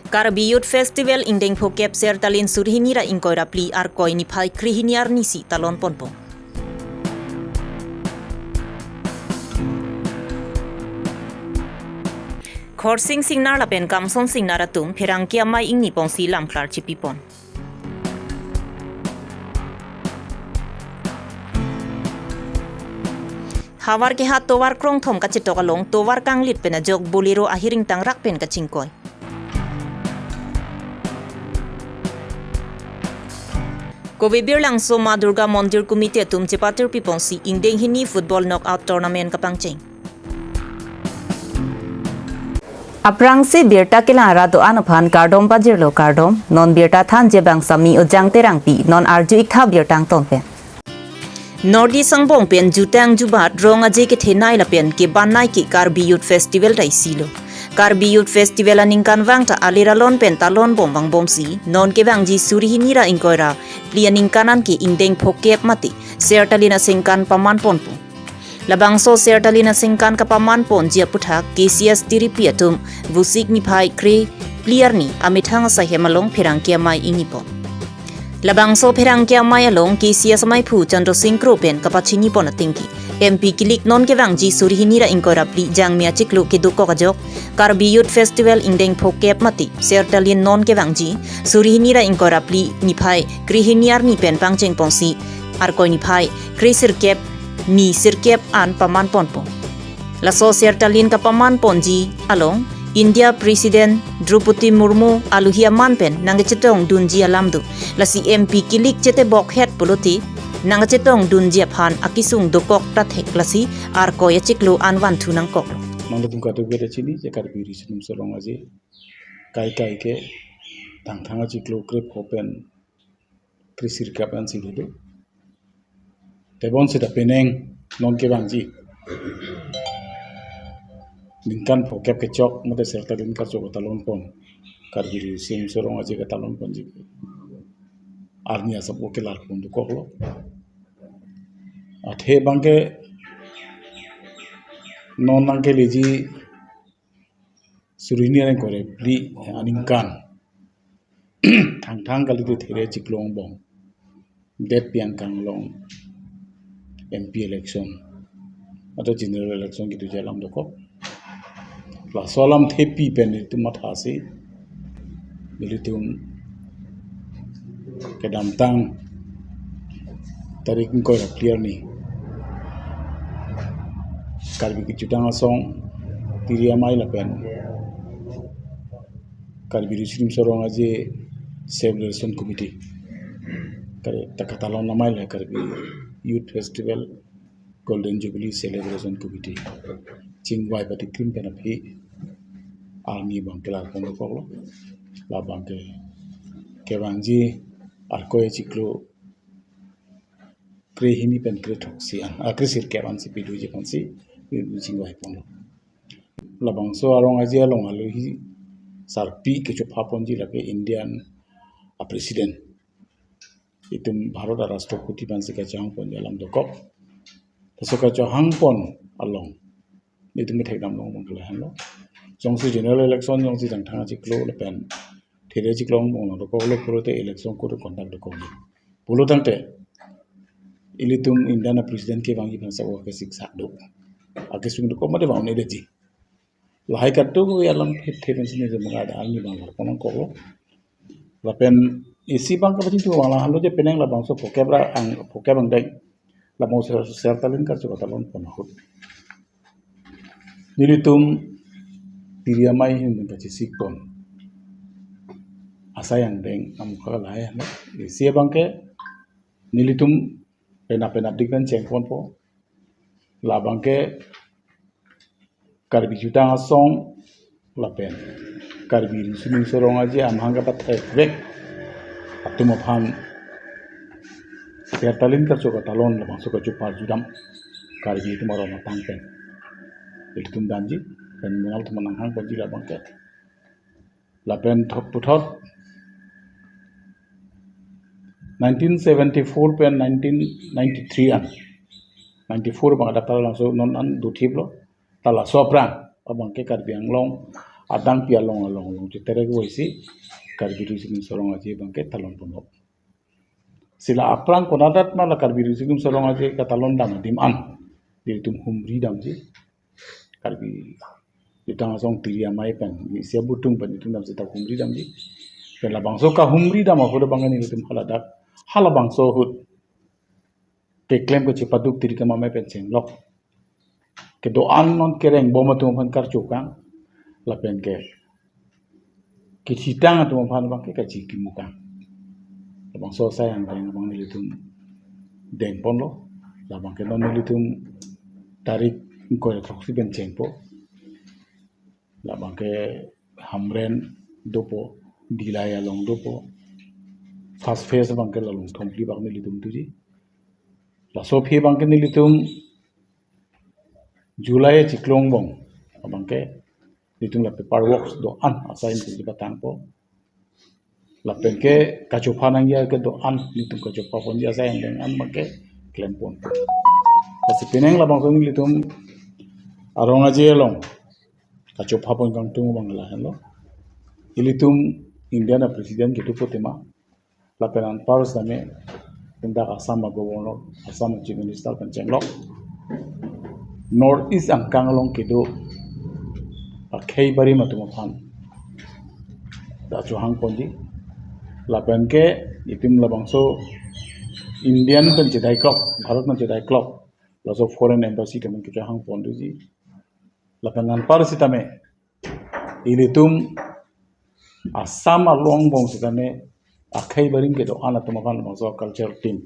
Karbi Youth Festival indeng phokep sertalin surhinira ingkoira pli arkoi ni phai krihiniar nisi talon ponpong. Khorsing singnar lapen kamson singnara tum pherangkia mai ingni pongsi lam klar chipipon. Hawar ke hat towar krong thom kachitokalong towar kanglit pena jok bolero ahiring tangrak pen kachingkoi. Kobe birlang Soma Durga Mondir Committee tum cepatir pipongsi indeng hini football knockout tournament kapangcheng. Aprang se birta kelara do anuphan kardom bajirlo kardom non birta than jebang sami ojang terang pi non arju ikha birtang tonpen. Nordi sangbong pen jutang jubat rong aje ke thenai la pen ke banai ki Karbi Youth Festival rai silo. Karbi Youth Festival aning kanwang ta aliralon pen talon bombang bomsi non ke bang ji suri hinira ingkoira plianing kanan ki indeng phokep mati sertalina singkan paman ponpu. Labangso sertalina singkan ka paman pon jia puthak KCS tiripiatum vusik ni phai kre pliarni amithang sa hemalong phirangkia mai ingipon. Labangso phirangkia mai along KCS mai phu chandro singkro pen kapachini pon atingki MP kilik non ke bang ji suri hinira ingkoira pli jangmia chiklu ke dukko kajok Karbi Youth Festival indeng phokep mati sertalin non ke bang ji suri hinira ingkoira pli ni phai krihiniar ni pen pangcheng pongsi arkoi ni phai krisirkep ni sirkep an paman ponpo. La so sertalin ka paman ponji along India President Draupadi Murmu aluhia manpen nangchetong dunji alamdu la si MP kilik chete bok het poloti nangchetong dunji phan akisung dokok tathek lasi ar ko yachiklu anwan thunang kok. Mandatung katu gede chini je Karbi risinum solong aje kai ke thang chiklu grip open krisir kapan siludu tebon sita peneng non ke bangji lingkan phokep ke chok mate serta din ka chok talon pon Karbi risim solong aje ka talon pon ji arnia sab oke lar pon du koklo athe bangke non nangke leji surini ane kore pli aningkan thang kali tu there chiklong bong det piang kang long MP election atau general election gitu jalan doko la solam thepi pen itu mathasi militum kedam tang tarik ko clear ni Karbi ki chutang asong tiria mai la pen Karbi risim sorong aje celebration committee kare takatalon namai la Karbi Youth Festival Golden Jubilee Celebration Committee chingwai pati krim pen aphi army bangkela kono koklo la bangke kebangji arko chiklo krehini pen kre thoksi an akrisir keban si pidu je konsi chingwai kono la bangso arong aje along aluhi sarpi ke chopaponji lage Indian president itum Bharat Rashtrapati bansi ka chang pon jalam dokop tasoka chang pon along itum thek dam long mongla hanlo jongsi general election jongsi jangthang chiklo le pen there chiklong mong dokok le purote election ko conduct dokok pulo tangte ilitum Indian president ke bangi bangsa wa ke siksa do akisung dokok mate baune deji lahai kattu yalang thepen sine je mangada alni bang kono koklo lapen isi bang ka bajing tu wala halo je peneng la bangso pokebra ang pokebang dai la mo sertalin ka chota talon pon hot nilitum piriamai hin ka chisikon asayang deng am ka lai ha isi bang ke nilitum pena dikan chengpon po la bang ke Karbi jutang asong la pen Karbi risim sorong aje amhanga pathek vek atuma phan sertalin ka choka talon la bangso ka chupar judam Karbi tumaro na tangpen itum danji pen menal tumanang hang ponji la bangke la pen thop puthot 1974 pen 1993 an 94 bang ada langsung non an duthiblo tala soprang abang ke Karbi anglong adang pia long citere go isi Karbi Longri sorong aja bangke talon pondok sila aprang konadat mala Karbi Longri sorong aja ka talon dam diman di tum humri dam ji Karbi ditang song tiri amai pen sia butung pen itu dam sita humri dam ji pen la bangso ka humri dam aku bangani tum haladak hala bangso hut ke klaim ko cipaduk tiri ka mamai pen lok ke doan non kereng boma tum pan karcukang la pen ke kitang tum pan bang ke kaci kimukang la bangso sayang deng bang ni tum deng pon lo la bang ke non ni tum tarik ko ya troksi ben po la bang ke hamren dopo dilaya long dopo fast face bang ke la long thompli bang ni tum tuji la so phi bang ke ni tum Julai ciklong bong bang ke ditung la paper works do an asain ke batang po la pen ke kacupan ya ke do an ditung kacupan pon ya sayang dengan an bang ke klempon kasi pineng la bang ko ni ditung arong aje long kacupan pon kang tung bang la hello ilitum Indiana presiden gitu po tema la penan paus dame tindak asam governor asam chief minister kan chenglok North East ang kangalong kido akhei bari matumaphan da chuhang ponji lapen ke itim labangso Indian kan jedai klok Bharat man jedai klok laso foreign embassy kamen ke chuhang pondu ji lapen nan par sitame ilitum Assam along bong sitame akhei bari ke do ana tumaphan bangso culture team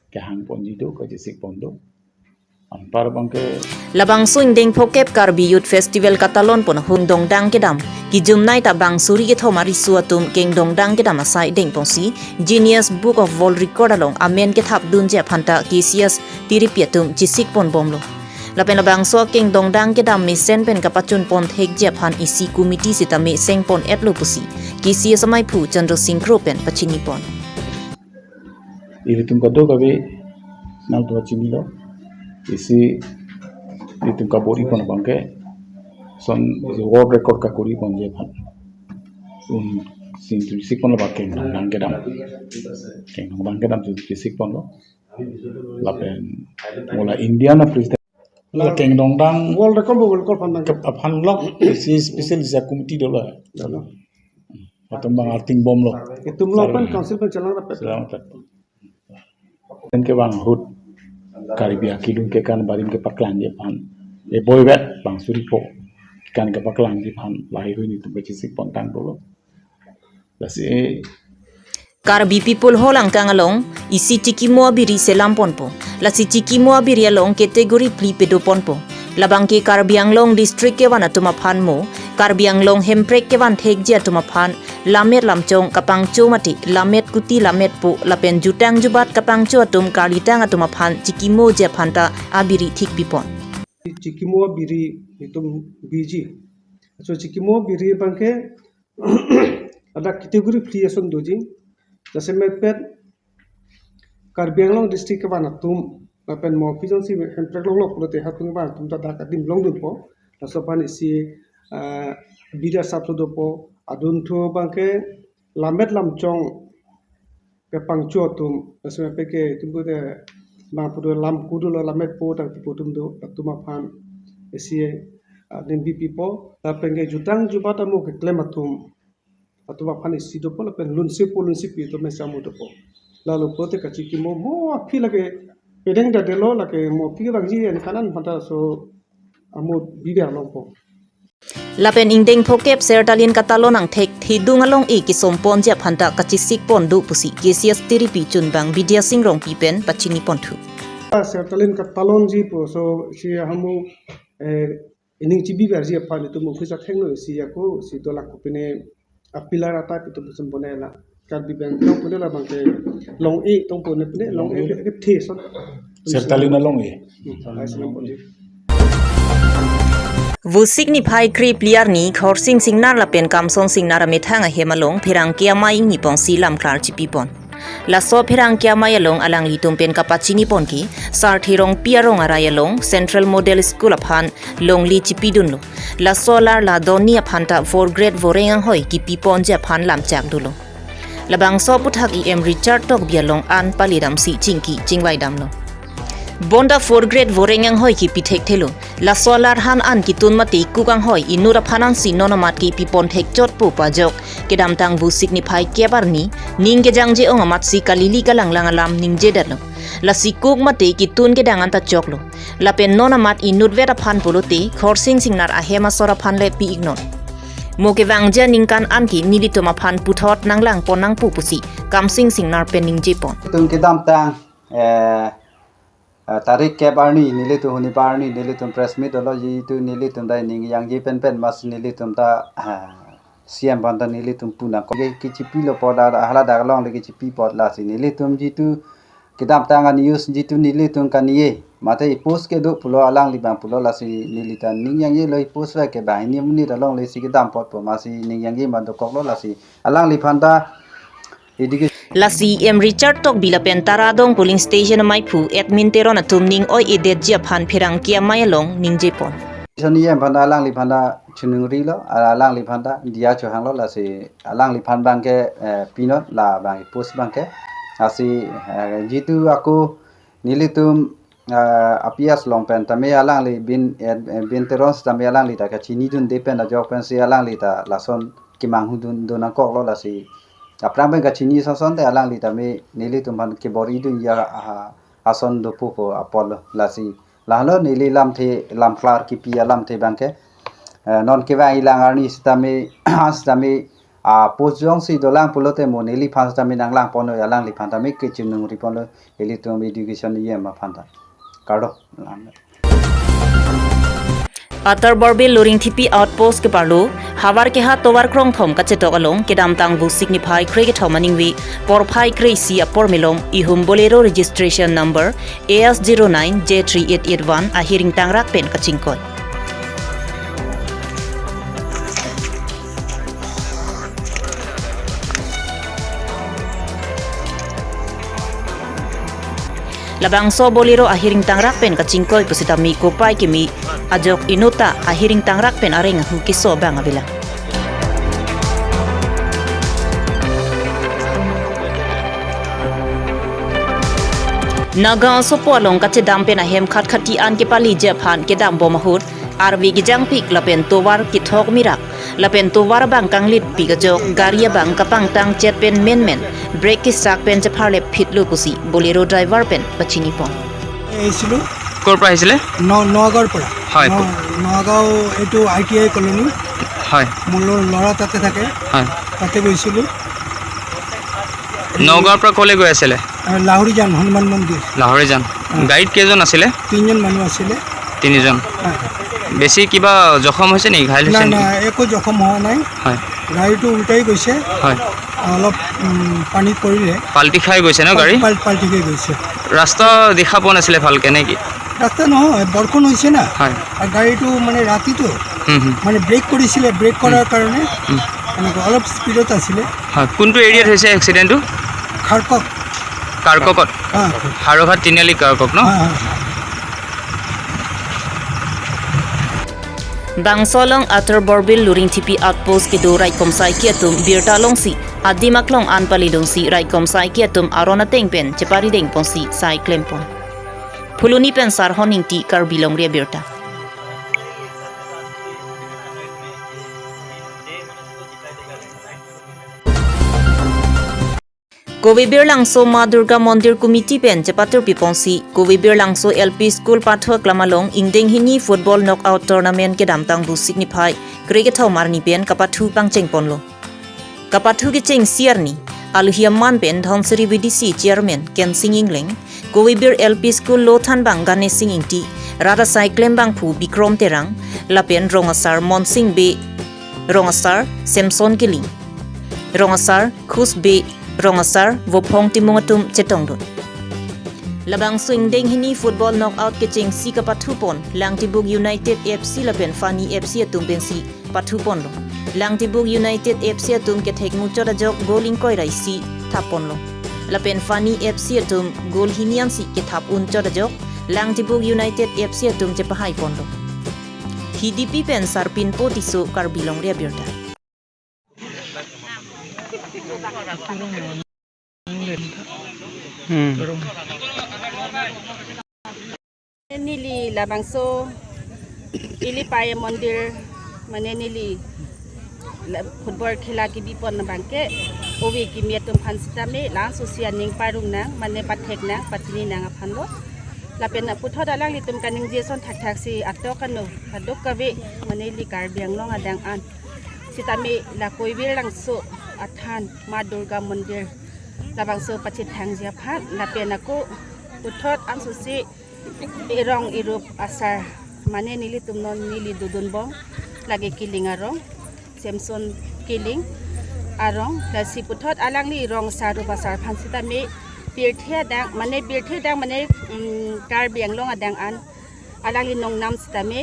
ke hang ponji do ka jisik pondo Ampar bangke Labang swing ding pokep Karbi Youth Festival katalon pon hung dong dang kedam ki jumnai ta bang suri ke thomari suatum keng dong dang kedam asai ding pongsi Genius Book of World Record along amen ke thap dun je phanta KCS tiripiatum jisik pon bomlo lapen labang so keng dong dang kedam mi sen pen kapachun pon thek je phan isi committee sitame seng pon etlo pusi KCS mai phu Chandra Singh Kro pen pachini pon ilitum kado kabe nang to chini lo isi itu kaburi pon bangke son world record ka kuri pon je phan sin sik pon ba keng nang ke dam keng bang ke dam sik pon lo lapen mola Indiana president la keng dong dang world record phan lo isi special is committee do la atau bang arting bom lo itu melakukan council pencelang rapat dan ke bang hut Karbi akilun ke kan barim ke paklan je pan boy bet bang suri po kan ke paklan je pan lahir ni tu beci sik pontang dulu lasi Karbi people holang kangalong isi tiki mo abiri selam ponpo lasi tiki mo abiri along kategori pli pedo ponpo labang ke Karbi Anglong district ke wana tumaphan mo Karbi Anglong hemprek ke wan thek je tumaphan lamet lamchong kapang cho mati lamet kuti lamet po lapen jutang jubat kapang cho atum kalitang atumaphan tiki mo je phanta abiri thik bipon cikimo biri itu biji so cikimo biri bangke ada kategori creation doji jase mepet Karbi Anglong district ke wana tum lapen mo pijon si hemprek lok lote hatung ba tum ta dak dim long dun po lasopan isi bida sapto dopo adun thu bangke lamet lamchong ke pangcho tum asme peke tumbu de ma pudo lam kudu lamet po tang putum do tuma phan esi nimbi pipo ta penge jutang jubata mo ke klematum atuma phan esi do po pen lunsi pi to mesamu do po lalu pote kachiki mo api lage pedeng da delo lage mo pi bangji en kanan phata so amo bida longpo lapen ingdeng pokep sertalin katalon ang thek thidung along e ki sompon je phanta kachisik pon du pusi KCS tiripi chunbang Vidya Singh rong pipen pachini pontu sertalin katalon ji po so si hamu ining chibi versi apa itu mo fisa thengno si ako si dola kupine apilar ata itu busum bonela Karbi bang tong pune la bang ke long e tong pune pune long e ke the so sertalin along e Vusik ni phai krip liar ni khorsing singnar la pen kamsong singnar methanga hemalong phirang kia mai ni pong silam klar chipipon la so phirang kya mayalong alang li tum pen kapachini pon ki sar thirong piarong arayalong Central Model School aphan longli chipidun lo la solar la doni aphanta 4 grade vorengang hoi ki pipon je phan lam chak dulo labang so puthak em Richard tok bialong an palidam si chingki chingwai dam lo bonda 4 grade vorengang hoi ki pithek thelo la solar han an ki tun mati kukang hoi inura phanan si nonomat ki pipon thek chot pu pa jok kedam tang bu signify kebarni ningge jangje ong amat si kalili kalang langalam ningje dalo la si kuk mati ki tun ke dangan ta choklo la pen nonomat inut vera phan polote khorsing singnar a hema sora phan le pi ignor moke wangja ningkan an ki nilitoma phan puthot nanglang ponang pu pusi kamsing singnar pen ningje pon tun kedam tang tarik ke barni nili tu huni barni nili tum press meet dolo ji tu nili tum dai ning yang ji pen pen mas nili tum ta siam banda nili tum puna ko ki chipi lo poda hala da long le ki chipi pod la si nili tum ji tu kedam tang an use ji tu nili tum kan ye mate post ke do pulo alang li bang pulo la si nili tan ning yang ye lo post wa ke ba ni muni da long le si kedam pod po ma si ning yang ye ma do kok lo la si alang li phanda Lasi em Richard tok bila pentara dong polling station mai phu admin teron atum ning oi edet je phan phirang kia mayalong ning je pon soni em phanda alang li phanda chunung ri lo alang li phanda dia cho hang lo la si alang li phan bang ke pinot la bang post bang ke asi jitu aku nilitum apias long pen tame alang li bin teros tame alang li ta ka chini dun depend a jok pen si alang li ta lason kimang hudun dona kok lo la si aprang ben gachini sason te alang li tame nili tumban ke bori dun ya ason do popo apol lasi lahlo nili lam klar ki pia lam te bangke non ke wa ilang arni stame stame a pojong si dolang pulote mo nili phans tame nanglang pono alang li phantame ke chinung ri pono eli tum education ye ma phanta kardo Atar Barbil Luring Thipi Outpost ke parlo hawar ke ha towar krong thom ka chetok along kedam tang bu signify kre ke thomaning wi por phai kre si apor milong ihum bolero registration number AS09J3881 a hearing tang rak pen ka chingkoi labang so bolero a hearing tang rak pen ka chingkoi pusita mi ko pai ke mi ajok inuta a hearing tang rak pen areng hu ki so bang abila naga so polong ka che dam pen a hem khat khati an ke pali je phan ke dam bo mahur arwi gi jang pik la pen to war ki thok mirak la pen to war bang kang lit pi ga jok garia bang ka pang tang chet pen men break ki sak pen je pharle phit lu pusi bolero driver pen pachini pon এইছিলো ক'ৰ পৰা আহিছিলে নগাঁৱৰ পৰা হয় নগাঁও এইটো ITI colony হয় মোৰ ল'ৰা তাতে থাকে হয় তাতে গৈছিলোঁ নগাঁৱৰ পৰা ক'লৈ গৈ আছিলে লাহৰি যান হনুমান মন্দিৰ লাহৰি যান গাড়ীত কেইজন আছিলে 3জন মানুহ আছিলে 3জন বেছি কিবা জখম হৈছে নেকি ঘাইল হৈছে না নেকি একো জখম হোৱা নাই হয় গাড়ীটো উল্টাই গৈছে হয় অলপ পানীত পৰিলে পাল্টি খাই গৈছে ন গাড়ী পাল্টি গৈ গৈছে ৰাস্তা দেখা পোৱা নাছিলে ভালকৈ নেকি ৰাস্তা নহয় বৰষুণ হৈছে না হয় আৰু গাড়ীটো মানে ৰাতিটো মানে ব্ৰেক কৰিছিলে ব্ৰেক কৰাৰ কাৰণে এনেকুৱা অলপ স্পীডত আছিলে হয় কোনটো এৰিয়াত হৈছে এক্সিডেণ্টটো কাৰককত হাৰঘাট তিনিআলি কাৰকক ন Bangsolong Atar Barbil Luring Thipi Outpost ke do rai komsai ki atum Birta long si Adimaklong anpali long si rai komsai ki atum Arona tengpen chepari deng pon si sai klempon Phuluni pen sar honing ti Karbi Longri Abirta Kovibir Langso Ma Durga Mondir Committee pen Chapatur Piponsi Kovibir Langso LP School Pathwa Klamalong Ingdeng Hini Football Knockout Tournament ke damtang bu signify cricket thau marni pen kapathu pangcheng ponlo kapathu ke cheng siarni alhiam man pen dhonsri BDC chairman Ken Sing Ingling Kovibir LP School Lothan bang Gane Sing Ingti Rada Cyclem bang phu Bikrom Terang Lapen Rongasar Monsing Be Rongasar Samson Kiling Rongasar Khus Be Rongasar Vopong Timungatum Chetongdon Labang swing deng hini football knockout ke cheng si ka pathupon Langtibuk United FC lapen Fani FC atum pensi pathupon lo Langtibuk United FC atum ke thekmu chora jok goling koi rai si thapon lo lapen Fani FC atum gol hinian si kitap unchor jok lang jibuk United FC atum jepahai pondo HDP pen sarpin po tisu Karbi Longri Abirta Nili labangso ili paye mondir mane nili football khela ki bipon na bangke owi ki mietum phansita me la social ning parung na mane pathek na patini na phanlo lapen na putho dalang litum kaning jeson thak thak si atto kanu adok kabe mane li kar biang long adang an sitame la koiwil langso athan ma durga mondir labangso pachit thang jia phat lapen aku puthot an susi irong irup asar mane nili tumnon nili dudun bong lagi kiling arong Samson kiling arong lasi puthot alang ni rong saru basar phansita me birthia dang mane kar biang long adang an alang li nong nam sita me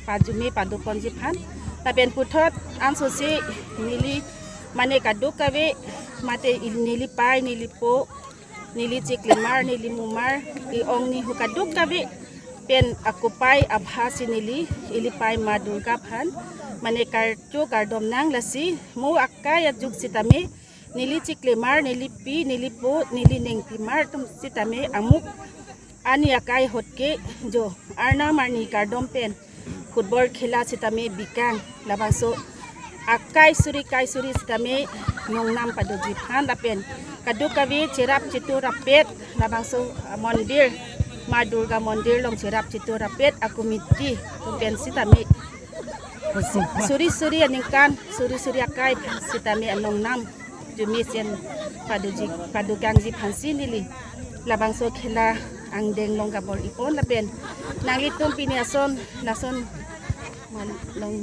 pajumi padupon ji phan tapen puthot an sosi nili mane kaduk kawe mate nili pai nili po nili ciklimar nili mumar I ong ni hukaduk kabe pen akupai abhasi nili ilipai madurga phan mane karchu kardom nang lasi mu akaya juk sitame nili ciklimar nili pi nili po nili nengtimar tum sitame amuk ani akai hotke jo arna marni kardom pen football khela sitame bikang labangso akai suri sitame nongnam padoji phan lapen kadukawi cerap citu rapet labangso mondir ma durga mondir long cerap citu rapet akumiti pen sitame suri aningkan suri akai sitame anong nam jumisen padugang ji phansi nili labangso khela angdeng long gabol ipon lapen nangitum piniason lason long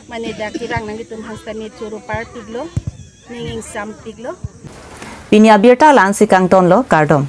mane dakirang nangitum hansami churu partiglo ninging sam tiglo Pinya Abirta lansi kang tonlo kardom